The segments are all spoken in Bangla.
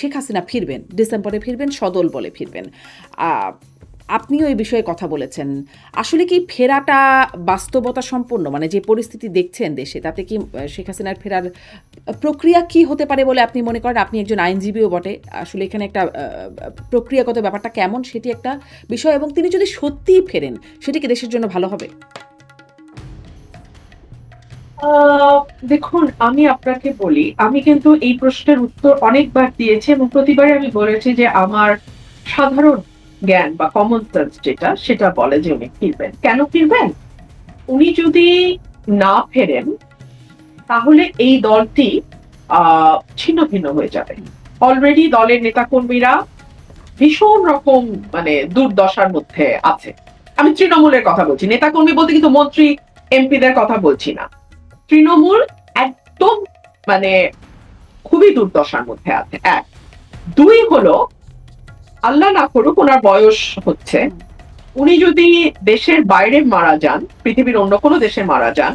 শেখ হাসিনা ফিরবেন, ডিসেম্বরে ফিরবেন, সদল বলে ফিরবেন। আপনিও এই বিষয়ে কথা বলেছেন। আসলে কি ফেরাটা বাস্তবতা সম্পন্ন, মানে যে পরিস্থিতি দেখছেন দেশে, তাতে কি শেখ হাসিনার ফেরার প্রক্রিয়া কি হতে পারে বলে আপনি মনে করেন? আপনি একজন আইনজীবীও বটে। আসলে এখানে একটা প্রক্রিয়াগত ব্যাপারটা কেমন সেটি একটা বিষয়, এবং তিনি যদি সত্যিই ফেরেন সেটি কি দেশের জন্য ভালো হবে? দেখুন, আমি আপনাকে বলি, আমি কিন্তু এই প্রশ্নের উত্তর অনেকবার দিয়েছি এবং প্রতিবারই আমি বলেছি যে আমার সাধারণ জ্ঞান বা কমন সেন্স যেটা সেটা বলে যে উনি ফিরবেন। কেন ফিরবেন? উনি যদি না ফেরেন তাহলে এই দলটি ছিন্ন ভিন্ন হয়ে যাবে। অলরেডি দলের নেতাকর্মীরা ভীষণ রকম মানে দুর্দশার মধ্যে আছে। আমি তৃণমূলের কথা বলছি, নেতাকর্মী বলতে কিন্তু মন্ত্রী এমপিদের কথা বলছি না। তৃণমূল একদম মানে খুবই দুর্দশার মধ্যে আছে। এক, দুই হলো আল্লাহ না করুক ওনার বয়স হচ্ছে, উনি যদি দেশের বাইরে মারা যান, পৃথিবীর অন্য কোনো দেশে মারা যান,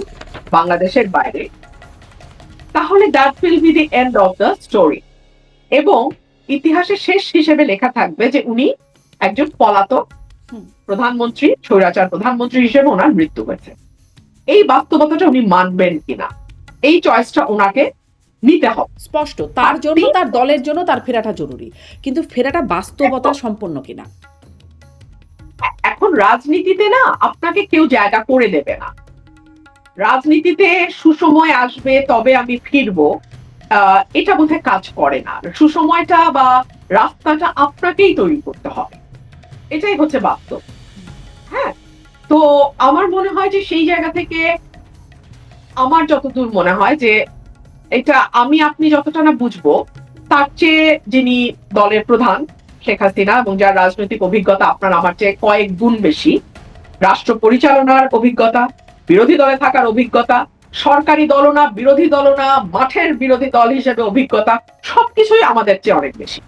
বাংলাদেশের বাইরে, তাহলে that will be the end of the story এবং ইতিহাসে শেষ হিসেবে লেখা থাকবে যে উনি একজন পলাতক প্রধানমন্ত্রী, স্বৈরাচার প্রধানমন্ত্রী হিসেবে ওনার মৃত্যু হয়েছে। এই বাস্তবতাটা উনি মানবেন কিনা, এই চয়েসটা ওনাকে নিতে হবে। স্পষ্ট তার জন্য, তার দলের জন্য তার ফেরাটা জরুরি, কিন্তু ফেরাটা বাস্তবতা সম্পন্ন কিনা। এখন রাজনীতিতে না আপনাকে কেউ জায়গা করে দেবে না। রাজনীতিতে সুসময় আসবে তবে আমি ফিরবো, এটা বোধহয় কাজ করে না। সুসময়টা বা রাস্তাটা আপনাকেই তৈরি করতে হবে, এটাই হচ্ছে বাস্তব। হ্যাঁ, তো আমার মনে হয় যে সেই জায়গা থেকে আমার যতদূর মনে হয় যে এটা আমি আপনি যতটা না বুঝবো, তার চেয়ে যিনি দলের প্রধান শেখ হাসিনা এবং যার রাজনৈতিক অভিজ্ঞতা আপনার আমার চেয়ে কয়েক গুণ বেশি, রাষ্ট্র পরিচালনার অভিজ্ঞতা, বিরোধী দলে থাকার অভিজ্ঞতা, সরকারি দলও না বিরোধী দলও না মাঠের বিরোধী দল হিসেবে অভিজ্ঞতা, সবকিছুই আমাদের চেয়ে অনেক বেশি।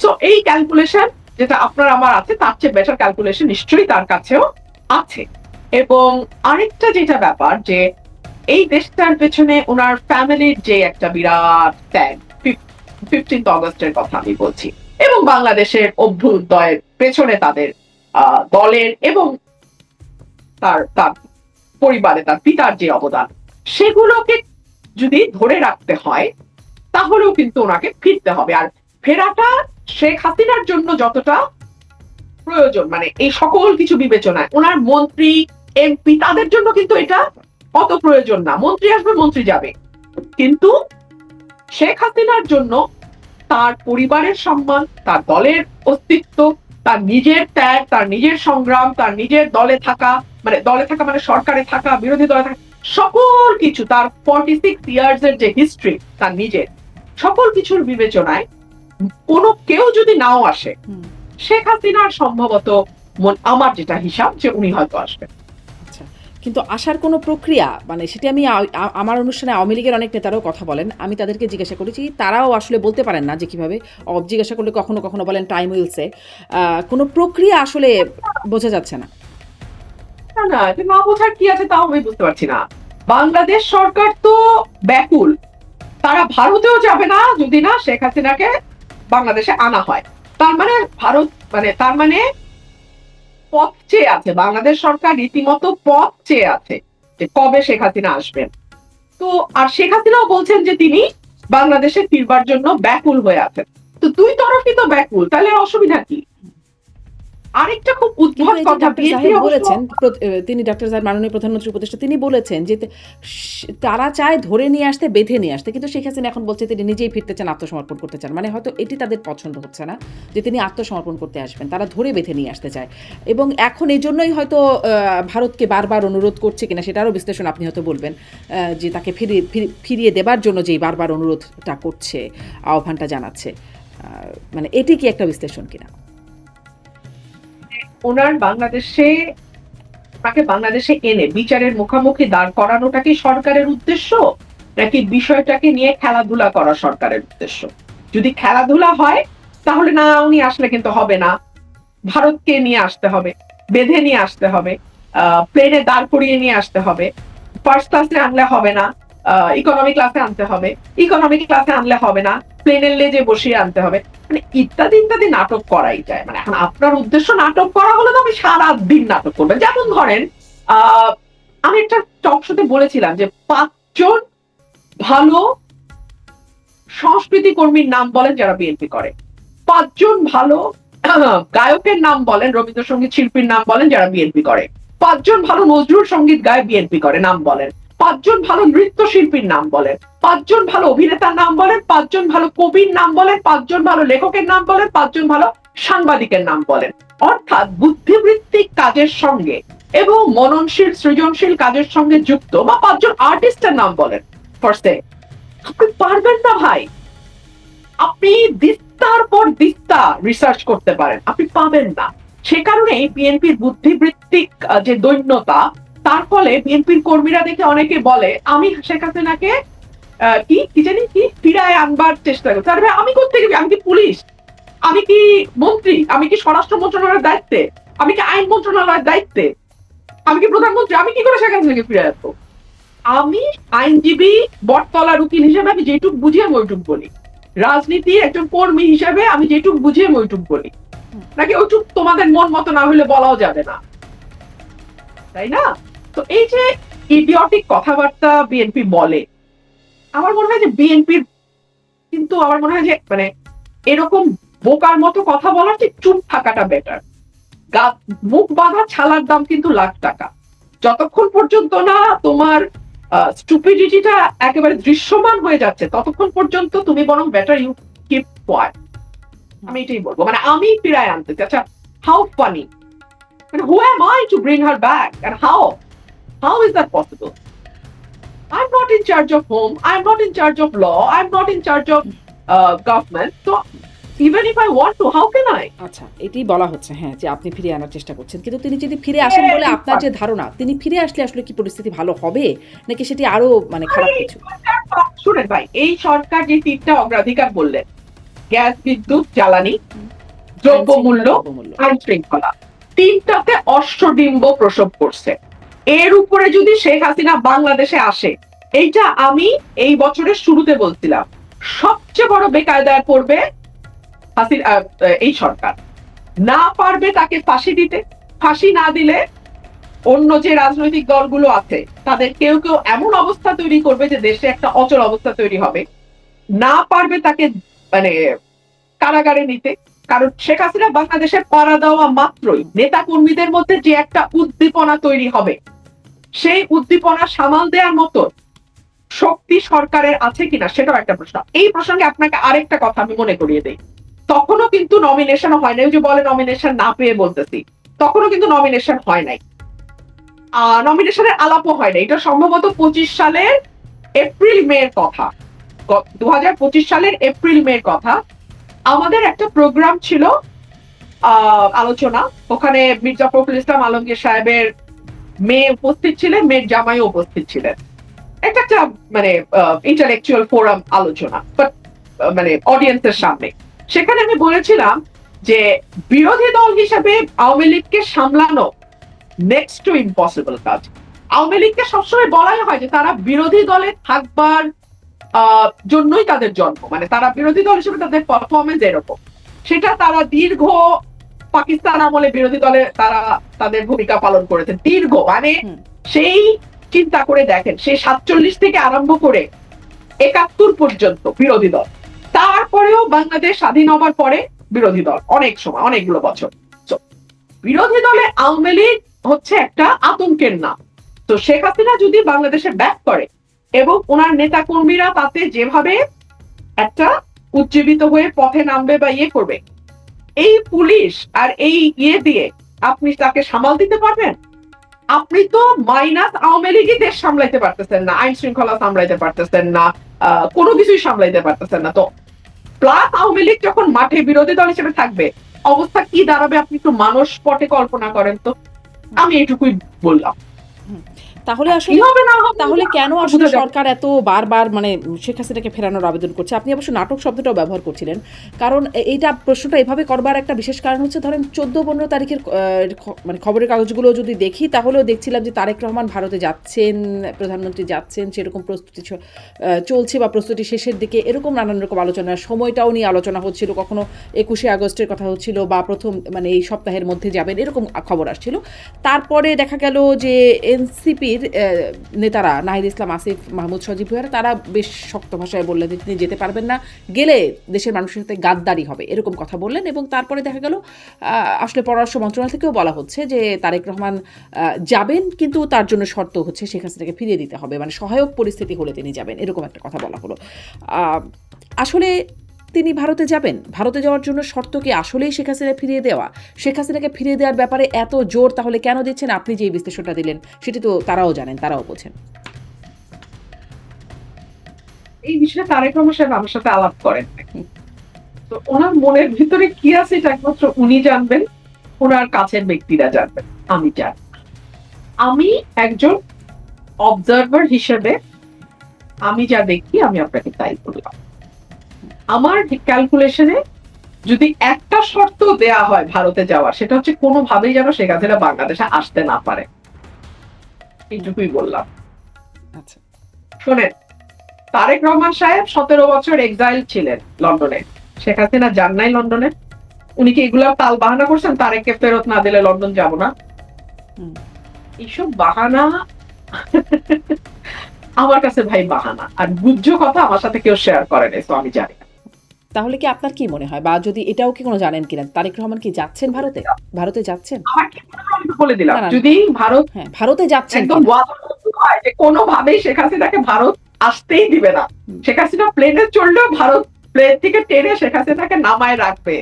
তো এই ক্যালকুলেশন যেটা আপনার আমার আছে তার চেয়ে বেটার ক্যালকুলেশন নিশ্চয়ই তার কাছেও আছে। এবং আরেকটা যেটা ব্যাপার যে এই দেশটার পেছনে ওনার ফ্যামিলির যে একটা বিরাট ত্যাগ, 15 অগস্টের কথা আমি বলছি, এবং বাংলাদেশের অভ্যুদয়ের পেছনে তাদের দলের এবং তার তার পরিবারে তার পিতার যে অবদান, সেগুলোকে যদি ধরে রাখতে হয় তাহলেও কিন্তু ওনাকে ফিরতে হবে। আর ফেরাটা শেখ হাসিনার জন্য যতটা প্রয়োজন, মানে এই সকল কিছু বিবেচনায় ওনার মন্ত্রী এমপি তাদের জন্য কিন্তু এটা অত প্রয়োজন না। মন্ত্রী আসবে, মন্ত্রী যাবে, কিন্তু শেখ হাসিনার জন্য তার পরিবারের সম্মান, তার দলের অস্তিত্ব, তার নিজের ত্যাগ, তার নিজের সংগ্রাম, তার নিজের দলে থাকা, মানে সরকারে থাকা, বিরোধী দলে থাকা, সকল কিছু, তার 46 ইয়ার্স এর যে হিস্ট্রি, তার নিজের সকল কিছুর বিবেচনায় কোনো কেউ যদি নাও আসে, শেখ হাসিনার সম্ভবত আমার যেটা হিসাব যে উনি হয়তো আসবেন। আচ্ছা, কিন্তু আসার কোনো প্রক্রিয়া, মানে সেটি আমি আমার অনুষ্ঠানে আওয়ামী লীগের অনেক নেতারাও কথা বলেন, আমি তাদেরকে জিজ্ঞাসা করেছি, তারাও আসলে বলতে পারেন না যে কীভাবে। জিজ্ঞাসা করলে কখনো কখনো বলেন টাইম উইলসে, কোনো প্রক্রিয়া আসলে বোঝা যাচ্ছে না। না না, এটা না বোঝার কি আছে তাও আমি বুঝতে পারছি না। বাংলাদেশ সরকার তো ব্যাকুল, তারা ভারতেও যাবে না যদি না শেখ হাসিনাকে বাংলাদেশে আনা হয়। তার মানে ভারত, মানে তার মানে পথ চেয়ে আছে, বাংলাদেশ সরকার রীতিমতো পথ চেয়ে আছে যে কবে শেখ হাসিনা আসবেন। তো আর শেখ হাসিনাও বলছেন যে তিনি বাংলাদেশে ফিরবার জন্য ব্যাকুল হয়ে আছেন। তো দুই তরফই তো ব্যাকুল, তাহলে অসুবিধা কি? আরেকটা খুব কিন্তু উদ্ভট এই যে কথা, ডক্টর বিএনপি সাহেব অবশ্য বলেছেন, তিনি ডক্টর সাহেব মাননীয় প্রধানমন্ত্রী উপদেষ্টা, তিনি বলেছেন যে তারা চায় ধরে নিয়ে আসতে, বেঁধে নিয়ে আসতে, কিন্তু শেখ হাসিনা এখন বলছে তিনি নিজেই ফিরতে চান, আত্মসমর্পণ করতে চান। মানে হয়তো এটি তাদের পছন্দ হচ্ছে না যে তিনি আত্মসমর্পণ করতে আসবেন, তারা ধরে বেঁধে নিয়ে আসতে চায়। এবং এখন এই জন্যই হয়তো ভারতকে বারবার অনুরোধ করছে কিনা সেটারও বিশ্লেষণ আপনি হয়তো বলবেন, যে তাকে ফিরিয়ে দেবার জন্য যেই বারবার অনুরোধটা করছে, আহ্বানটা জানাচ্ছে, মানে এটি কি একটা বিশ্লেষণ কিনা? ওনার বাংলাদেশে, তাকে বাংলাদেশে এনে বিচারের মুখোমুখি দাঁড় করানোটা কি সরকারের উদ্দেশ্য, নাকি বিষয়টাকে নিয়ে খেলাধুলা করা সরকারের উদ্দেশ্য? যদি খেলাধুলা হয় তাহলে না উনি আসলে কিন্তু হবে না, ভারতকে নিয়ে আসতে হবে, বেঁধে নিয়ে আসতে হবে, প্লেনে দাঁড় করিয়ে নিয়ে আসতে হবে, ফার্স্ট ক্লাসে আনলে হবে না, ইকোনমি ক্লাসে আনতে হবে, ইকোনমিক ক্লাসে আনলে হবে না, প্লেনের লেজে বসিয়ে আনতে হবে, মানে ইত্যাদি ইত্যাদি নাটক করাই যায়। মানে এখন আপনার উদ্দেশ্য নাটক করা হলে তো আমি সারা দিন নাটক করবেন। যেমন ধরেন আমি একটা টক শোতে বলেছিলাম যে 5 জন ভালো সংস্কৃতি কর্মীর নাম বলেন যারা বিএনপি করে, 5 জন ভালো গায়কের নাম বলেন, রবীন্দ্রসঙ্গীত শিল্পীর নাম বলেন যারা বিএনপি করে, 5 জন ভালো নজরুল সঙ্গীত গায়ে বিএনপি করে নাম বলেন, 5 জন ভালো নৃত্য শিল্পীর নাম বলেন, 5 জন ভালো অভিনেতার নাম বলেন, 5 জন ভালো কবির নাম বলেন, 5 জন ভালো লেখকের নাম বলেন, 5 জন ভালো সাংবাদিকের নাম বলেন। অর্থাৎ বুদ্ধিবৃত্তিক কাজের সঙ্গে এবং মননশীল সৃজনশীল কাজের সঙ্গে যুক্ত বা 5 জন আর্টিস্টের নাম বলেন ফার্স্টে। আপনি পারবেন না ভাই, আপনি দিস্তার পর দিস্তা রিসার্চ করতে পারেন, আপনি পাবেন না। সে কারণে বিএনপির বুদ্ধিবৃত্তিক যে দৈন্যতা, তার ফলে বিএনপির কর্মীরা দেখে অনেকে বলে আমি শেখ হাসিনাকে কি জানি কি ফিরায় আনবার চেষ্টা করছি। আরে ভাই, আমি করতে গেছি? আমি কি পুলিশ? আমি কি মন্ত্রী? আমি কি স্বরাষ্ট্র মন্ত্রণালয়ের দায়িত্বে? আমি কি আইন মন্ত্রণালয়ের দায়িত্বে? আমি কি প্রধানমন্ত্রী? আমি কি করে শেখ হাসিনাকে ফিরে আসবো? আমি আইনজীবী, বটতলার উকিল হিসেবে আমি যেটুক বুঝি আমি ওইটুক বলি, রাজনীতি একজন কর্মী হিসেবে আমি যেটুক বুঝি আমি ওইটুক বলি, নাকি ওইটুক তোমাদের মন মতো না হলে বলাও যাবে না, তাই না? তো এই যে ইডিয়টিক কথাবার্তা বিএনপি বলে, আমার মনে হয় যে বিএনপির কিন্তু আমার মনে হয় যে মানে এরকম বোকার মতো কথা বলার চেয়ে চুপ থাকাটা বেটার। মুখ বাঁধা ছালার দাম কিন্তু লাখ টাকা। যতক্ষণ পর্যন্ত না তোমার স্টুপিডিটিটা একেবারে দৃশ্যমান হয়ে যাচ্ছে, ততক্ষণ পর্যন্ত তুমি বরং বেটার ইউ কিপ কোয়াইট। আমি এটাই বলবো, মানে আমি ফিরায় আনতে চাই। আচ্ছা, হাউ ফানি, মানে who am I to bring her back end how is that possible? I'm not in charge of home, I'm not in charge of law, I'm not in charge of government, so even if I want to, how can I? আচ্ছা, এটাই বলা হচ্ছে, হ্যাঁ, যে আপনি ফিরে আনার চেষ্টা করছেন, কিন্তু তিনি যদি ফিরে আসেন বলে আপনার যে ধারণা, তিনি ফিরে আসলে আসলে কি পরিস্থিতি ভালো হবে নাকি সেটি আরো মানে খারাপ কিছু? শুনেন ভাই, এই সরকার যে 3টা অগ্রাধিকার বললেন, গ্যাস, বিদ্যুৎ, জ্বালানি, দ্রব্যমূল্য, আইন শৃঙ্খলা, 3টাতে অষ্টডিম্ব প্রসব করছে। এর উপরে যদি শেখ হাসিনা বাংলাদেশে আসে, এইটা আমি এই বছরের শুরুতে বলছিলাম, সবচেয়ে বড় বেকায়দায় পড়বে এই সরকার। না পারবে তাকে ফাঁসি দিতে, ফাঁসি না দিলে অন্য যে রাজনৈতিক দলগুলো আছে তাদের কেউ কেউ এমন অবস্থা তৈরি করবে যে দেশে একটা অচল অবস্থা তৈরি হবে। না পারবে তাকে মানে কারাগারে নিতে, কারণ শেখ হাসিনা বাংলাদেশে পাড়া দেওয়া মাত্রই নেতা কর্মীদের মধ্যে যে একটা উদ্দীপনা তৈরি হবে, সেই উদ্দীপনা সামাল দেওয়ার মতো শক্তি সরকারের আছে কিনা সেটাও একটা প্রশ্ন। এই প্রসঙ্গে আপনাকে আরেকটা কথা আমি মনে করিয়ে দেই, তখনও কিন্তু নমিনেশন হয় নাই। ওই যে বলে নমিনেশন না পেয়ে বলতেছি, তখনও কিন্তু নমিনেশন হয় নাই, নমিনেশনের আলাপও হয় নাই। এটা সম্ভবত 25 সালের এপ্রিল মের কথা, 2025 সালের এপ্রিল মের কথা। আমাদের একটা প্রোগ্রাম ছিল, আলোচনা, ওখানে মির্জা ফখরুল ইসলাম আলমগীর সাহেবের মেয়ে উপস্থিত ছিলেন, মেয়ের জামাইও উপস্থিত ছিলেন। একটা মানে ইন্টালেকচুয়াল ফোরাম আলোচনা, বাট মানে অডিয়েন্সের সামনে। সেখানে আমি বলেছিলাম যে বিরোধী দল হিসেবে আওয়ামী লীগকে সামলানো নেক্সট টু ইম্পসিবল কাজ। আওয়ামী লীগকে সবসময় বলাই হয় যে তারা বিরোধী দলে থাকবার জন্যই তাদের জন্ম, মানে তারা বিরোধী দল হিসেবে তাদের পারফরমেন্স এরকম। সেটা তারা দীর্ঘ পাকিস্তান আমলে বিরোধী দলে তারা তাদের ভূমিকা পালন করেছেন দীর্ঘ, মানে সেই চিন্তা করে দেখেন, সেই 47 থেকে আরম্ভ করে 71 পর্যন্ত বিরোধী দল। তারপরেও বাংলাদেশ স্বাধীন হবার পরে বিরোধী দল অনেক সময়, অনেকগুলো বছর। বিরোধী দলে আওয়ামী লীগ হচ্ছে একটা আতঙ্কের নাম। তো শেখ হাসিনা যদি বাংলাদেশে ব্যাক করে এবং ওনার নেতা কর্মীরা তাতে যেভাবে একটা উজ্জীবিত হয়ে পথে নামবে বা ইয়ে করবে, এই পুলিশ আর এই ইয়ে দিয়ে আপনি তাকে সামাল দিতে পারবেন? আপনি তো মাইনাস আওয়ামী লীগই দেশ সামলাইতে পারতেছেন না, আইন শৃঙ্খলা সামলাইতে পারতেছেন না, কোনো কিছুই সামলাইতে পারতেছেন না। তো প্লাস আওয়ামী লীগ যখন মাঠে বিরোধী দল হিসেবে থাকবে, অবস্থা কি দাঁড়াবে আপনি একটু মানুষ পটে কল্পনা করেন তো। আমি এটুকুই বললাম। তাহলে কি আসলে হবে না হবে তাহলে এটা কেন আমার আসলে বোঝা যাবে সরকার এত বারবার মানে শেখ হাসিনাকে ফেরানোর আবেদন করছে? আপনি অবশ্য নাটক শব্দটাও ব্যবহার করছিলেন। কারণ এইটা প্রশ্নটা এভাবে করবার একটা বিশেষ কারণ হচ্ছে ধরেন 14-15 তারিখের মানে খবরের কাগজগুলো যদি দেখি তাহলেও দেখছিলাম যে তারেক রহমান ভারতে যাচ্ছেন, প্রধানমন্ত্রী যাচ্ছেন, সেরকম প্রস্তুতি চলছে বা প্রস্তুতি শেষের দিকে এরকম নানান রকম আলোচনা, সময়টাও নিয়ে আলোচনা হচ্ছিল। কখনো 21শে আগস্টের কথা হচ্ছিল বা প্রথম মানে এই সপ্তাহের মধ্যে যাবেন এরকম খবর আসছিল। তারপরে দেখা গেল যে এনসিপির নেতারা নাহিদ ইসলাম, আসিফ মাহমুদ, সজীব ভুঁইয়ারা তারা বেশ শক্ত ভাষায় বললেন যে তিনি যেতে পারবেন না, গেলে দেশের মানুষের সাথে গাদ্দারি হবে এরকম কথা বললেন। এবং তারপরে দেখা গেল আসলে পররাষ্ট্র মন্ত্রণালয় থেকেও বলা হচ্ছে যে তারেক রহমান যাবেন, কিন্তু তার জন্য শর্ত হচ্ছে শেখ হাসিনাকে ফিরিয়ে দিতে হবে, মানে সহায়ক পরিস্থিতি হলে তিনি যাবেন এরকম একটা কথা বলা হলো। আসলে তিনি ভারতে যাবেন, ভারতে যাওয়ার জন্য শর্ত কি আসলেই শেখ হাসিনা ফিরিয়ে দেওয়া? শেখ হাসিনাকে ফিরিয়ে দেওয়ার ব্যাপারে এত জোর তাহলে কেন দিচ্ছেন? আপনি যে বিশ্লেষণটা দিলেন সেটি তো তারাও জানেন, তারাও বোঝেন। এই বিষয়ে তারেক রহমান সাহেব আমার সাথে আলাপ করেন নাকি, তো ওনার মনের ভিতরে কি আছে এটা একমাত্র উনি জানবেন, ওনার কাছের ব্যক্তিরা জানবেন, আমি জানি। আমি একজন অবজারভার হিসেবে আমি যা দেখি আমি আপনাকে তাই বললাম। আমার ক্যালকুলেশনে যদি একটা শর্ত দেয়া হয় ভারতে যাওয়ার, সেটা হচ্ছে কোনোভাবেই যেন শেখ হাসিনা বাংলাদেশে আসতে না পারে, এইটুকুই বললাম। আচ্ছা, শোনেন, তারেক রহমান সাহেব 17 বছর এক্সাইল ছিলেন লন্ডনে, শেখ হাসিনা যান নাই লন্ডনে। উনি কি এগুলো তাল বাহানা করছেন তারেককে ফেরত না দিলে লন্ডন যাব না? এইসব বাহানা আমার কাছে ভাই বাহানা, আর গুজ্জ কথা আমার সাথে কেউ শেয়ার করে নাই, তো আমি জানি না। তাহলে কি আপনার কি মনে হয়, বা যদি এটাও কি কোনো জানেন কিনা, তারেক রহমান কি যাচ্ছেন ভারতে? ভারতে যাচ্ছেন? আমার কি মনে হয় আমি বলে দিলাম, না, না, যদি ভারত হ্যাঁ, ভারতে যাচ্ছেন একদম কিনা? ওয়াদাবদ্ধ হয় যে কোনোভাবেই শেখ হাসিনাকে ভারত আসতেই দিবে না, শেখ হাসিনা প্লেনে চড়লেও ভারত প্লেন থেকে টেনে শেখ হাসিনাকে নামায় রাখবে,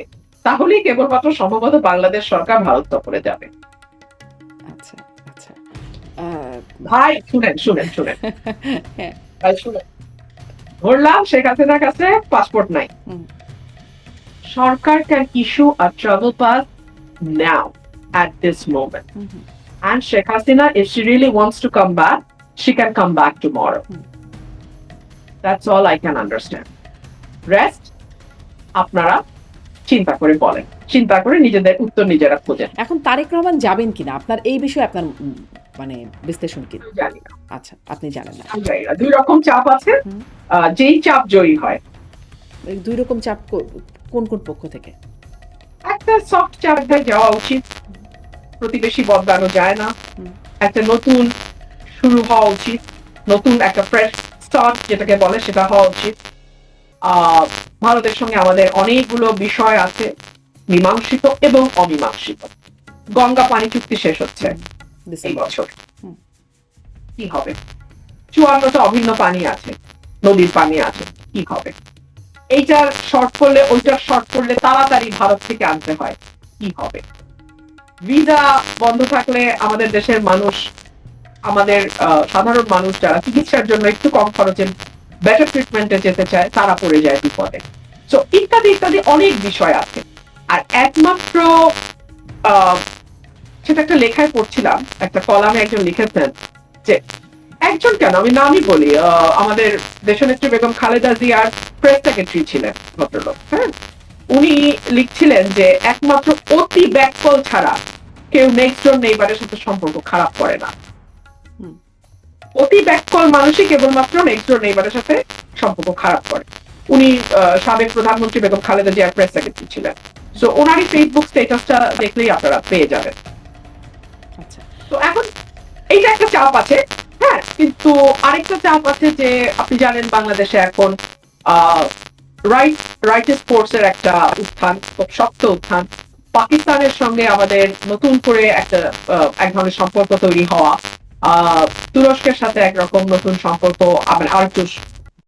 তাহলেই কেবলমাত্র সম্ভবত বাংলাদেশ সরকার ভারত সফরে যাবে। আচ্ছা, আচ্ছা। ভাই শুনেন শুনেন শুনেন, হ্যাঁ, ভাই শুনেন, ধরলাম শেখ হাসিনার কাছে পাসপোর্ট নাই, সরকার can issue a travel pass now at this moment. And Sheikh Hasina, if she really wants to come back, she can come back tomorrow. That's all I can understand. Rest, আপনারা চিন্তা করে বলেন, চিন্তা করে নিজেদের উত্তর নিজেরা খোঁজেন। এখন তারেক রহমান যাবেন কিনা আপনার এই বিষয়ে আপনার মানে বিশ্লেষণ কি? জানি না, আচ্ছা, আপনি জানেন না। জানি না, দুই রকম চাপ আছে, যেই চাপ জয়ী হয়। এই দুই রকম চাপ কোন কোন পক্ষ থেকে? একটা সফট চাপে যাওয়া উচিত, প্রতিবেশী বদলানো যায় না, একটা নতুন শুরু হওয়া উচিত, নতুন একটা ফ্রেশ স্টার্ট যেটাকে বলে সেটা হওয়া উচিত। ভারতের সঙ্গে আমাদের অনেকগুলো বিষয় আছে, মীমাংসিত এবং অমীমাংসিত। গঙ্গা পানি চুক্তি শেষ হচ্ছে এই বছর, কি হবে? 54টা অভিন্ন পানি আছে, নদীর পানি আছে, কি হবে? এইটার শর্ট করলে ওইটার শর্ট করলে তাড়াতাড়ি ভারত থেকে আনতে হয়, কি হবে? ভিসা বন্ধ থাকলে আমাদের দেশের মানুষ, আমাদের সাধারণ মানুষ যারা চিকিৎসার জন্য একটু কম খরচে বেটার ট্রিটমেন্টে যেতে চায় তারা পড়ে যায় বিপদে। সো ইত্যাদি ইত্যাদি অনেক বিষয় আছে। আর একমাত্র সেটা একটা লেখায় পড়ছিলাম, একটা কলামে একজন লিখেছেন যে একজন কেন আমি নামই বলি, আমাদের দেশনেত্রী বেগম খালেদা জিয়ার প্রেস সেক্রেটারি ছিলেন ভদ্রলোক, হ্যাঁ, উনি লিখছিলেন যে একমাত্র অতি ব্যাককল ছাড়া কেউ নেক্সট ডোর নেইবারের সাথে সম্পর্ক খারাপ করে না। অতি ব্যাককল মানুষই কেবলমাত্র নেক্সট ডোর নেইবারের সাথে সম্পর্ক খারাপ করে। উনি সাবেক প্রধানমন্ত্রী বেগম খালেদা জিয়ার প্রেস সেক্রেটারি ছিলেন। সো ওনারই ফেসবুক স্ট্যাটাসটা দেখলেই আপনারা পেয়ে যাবেন। তো এখন এইটা একটা চাপ আছে, হ্যাঁ, কিন্তু আরেকটা চাপ আছে যে আপনি জানেন বাংলাদেশে এখন রাইট স্পোর্টস এর একটা উত্থান, খুব শক্ত উত্থান। পাকিস্তানের সঙ্গে আমাদের নতুন করে একটা এক ধরনের সম্পর্ক তৈরি হওয়া, তুরস্কের সাথে একরকম নতুন সম্পর্ক, আর একটু